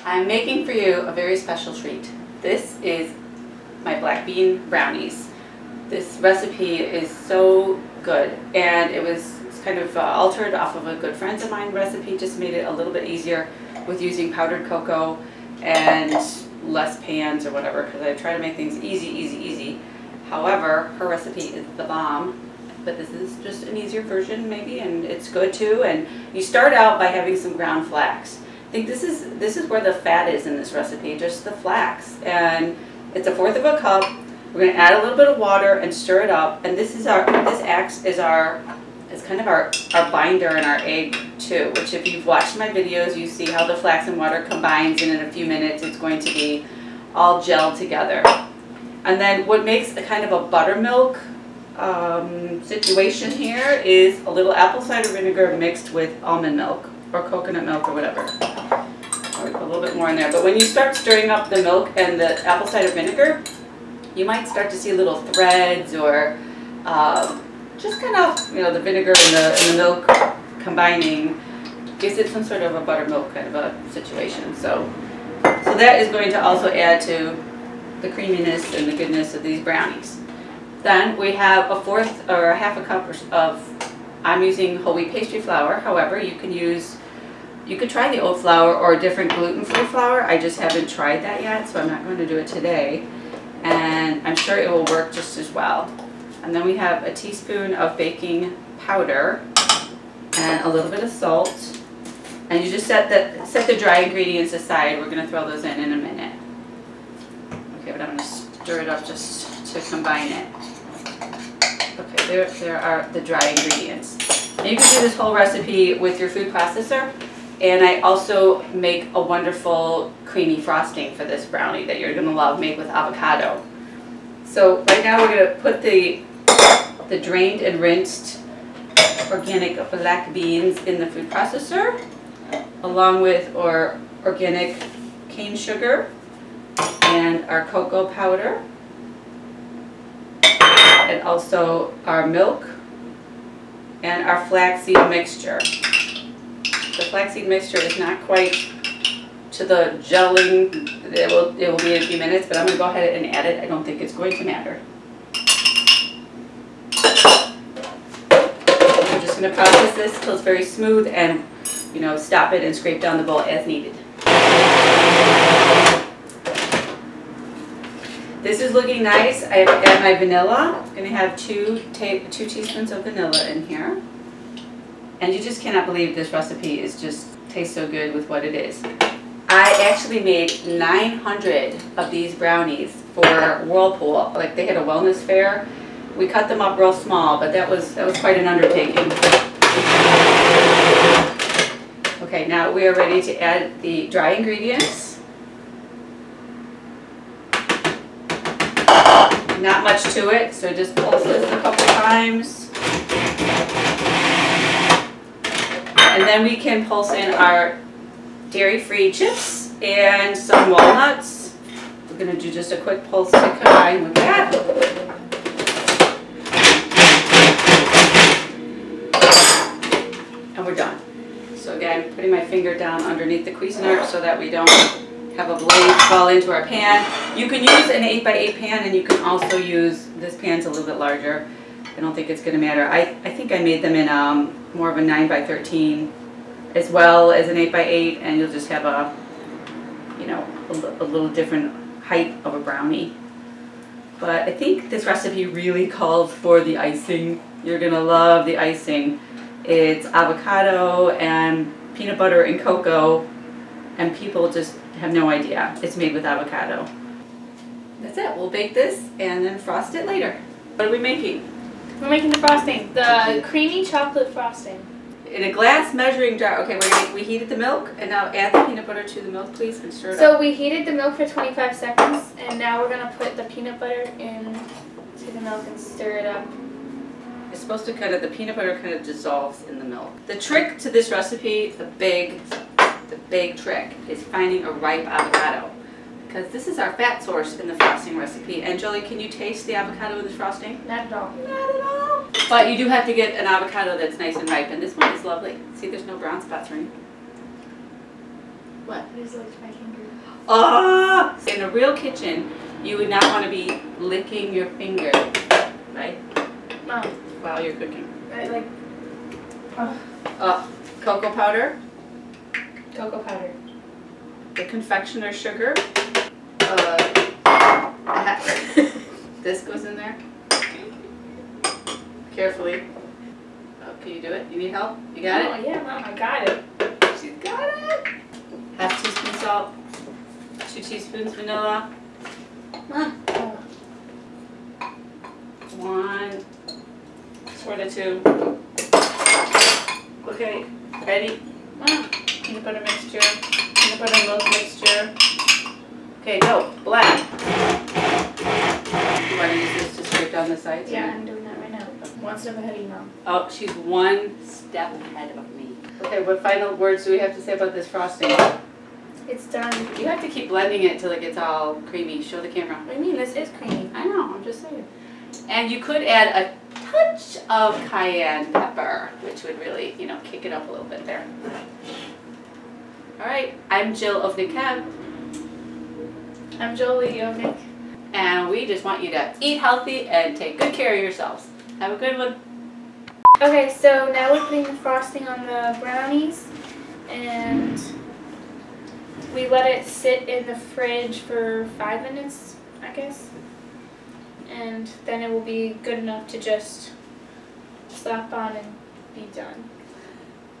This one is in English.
I'm making for you a very special treat. This is my black bean brownies. This recipe is so good, and it was kind of altered off of a good friend of mine recipe. Just made it a little bit easier with using powdered cocoa and less pans or whatever, because I try to make things easy. However, her recipe is the bomb, but this is just an easier version maybe, and it's good too. And you start out by having some ground flax. I think this is where the fat is in this recipe, just the flax. And it's 1/4 of a cup. We're going to add a little bit of water and stir it up. And this acts as kind of our binder and our egg too, which if you've watched my videos, you see how the flax and water combines, and in a few minutes it's going to be all gelled together. And then what makes a kind of a buttermilk situation here is a little apple cider vinegar mixed with almond milk or coconut milk or whatever. Or a little bit more in there. But when you start stirring up the milk and the apple cider vinegar, you might start to see little threads or just kind of, you know, the vinegar and the milk combining gives it some sort of a buttermilk kind of a situation. So that is going to also add to the creaminess and the goodness of these brownies. Then we have 1/4 or 1/2 cup of, I'm using whole wheat pastry flour. However, you could try the oat flour or a different gluten-free flour. I just haven't tried that yet, so I'm not going to do it today. And I'm sure it will work just as well. And then we have a teaspoon of baking powder and a little bit of salt. And you just set the dry ingredients aside. We're going to throw those in a minute. Okay, but I'm going to stir it up just to combine it. Okay, there are the dry ingredients. And you can do this whole recipe with your food processor. And I also make a wonderful creamy frosting for this brownie that you're going to love, made with avocado. So right now we're going to put the drained and rinsed organic black beans in the food processor, along with our organic cane sugar and our cocoa powder, and also our milk and our flaxseed mixture. The flaxseed mixture is not quite to the gelling. It will be in a few minutes, but I'm going to go ahead and add it. I don't think it's going to matter. I'm just going to process this till it's very smooth, and stop it and scrape down the bowl as needed. This is looking nice. I've added my vanilla. I'm going to have two teaspoons of vanilla in here. And you just cannot believe this recipe tastes so good with what it is. I actually made 900 of these brownies for Whirlpool. Like, they had a wellness fair. We cut them up real small, but that was quite an undertaking. Okay, now we are ready to add the dry ingredients. Not much to it, so just pulse this a couple times. And then we can pulse in our dairy-free chips and some walnuts. We're going to do just a quick pulse to combine with that. And we're done. So again, putting my finger down underneath the Cuisinart so that we don't have a blade fall into our pan. You can use an 8x8 pan, and you can also use, this pan's a little bit larger. I don't think it's going to matter. I think I made them in more of a 9x13 as well as an 8x8, and you'll just have a little different height of a brownie. But I think this recipe really calls for the icing. You're going to love the icing. It's avocado and peanut butter and cocoa, and people just have no idea it's made with avocado. That's it. We'll bake this and then frost it later. What are we making? We're making the frosting, the creamy chocolate frosting. In a glass measuring jar. Okay, we heated the milk, and now add the peanut butter to the milk, please, and stir it up. So we heated the milk for 25 seconds, and now we're going to put the peanut butter into the milk and stir it up. It's supposed to the peanut butter kind of dissolves in the milk. The trick to this recipe, the big trick, is finding a ripe avocado. Because this is our fat source in the frosting recipe. And Jolie, can you taste the avocado in this frosting? Not at all. Not at all. But you do have to get an avocado. avocado that's nice and ripe, and this one is lovely. See, there's no brown spots or anything. What? I just licked my finger. Oh! In a real kitchen, you would not want to be licking your finger, right? No. While you're cooking. Right, like. Cocoa powder, Cocoa powder. the confectioner sugar. This goes in there. Carefully. Oh, can you do it? You need help? You got it? Oh, yeah, Mom, I got it. She's got it. Half teaspoon salt, 2 teaspoons vanilla. Mom. Oh. 1, sort of 2. Okay, ready? Mom. Peanut butter mixture, peanut butter milk mixture. Okay, go, blend. You want to use this to scrape down the sides? Yeah, I'm doing that right now. One step ahead of you, Mom. Oh, she's 1 step ahead of me. Okay, what final words do we have to say about this frosting? It's done. You have to keep blending it till it gets all creamy. Show the camera. What do you mean? This is creamy. I know, I'm just saying. And you could add a touch of cayenne pepper, which would really, you know, kick it up a little bit there. All right, I'm Jill of the Cab. I'm Jolie of Nick. And we just want you to eat healthy and take good care of yourselves. Have a good one. Okay, so now we're putting the frosting on the brownies, and we let it sit in the fridge for 5 minutes, I guess. And then it will be good enough to just slap on and be done.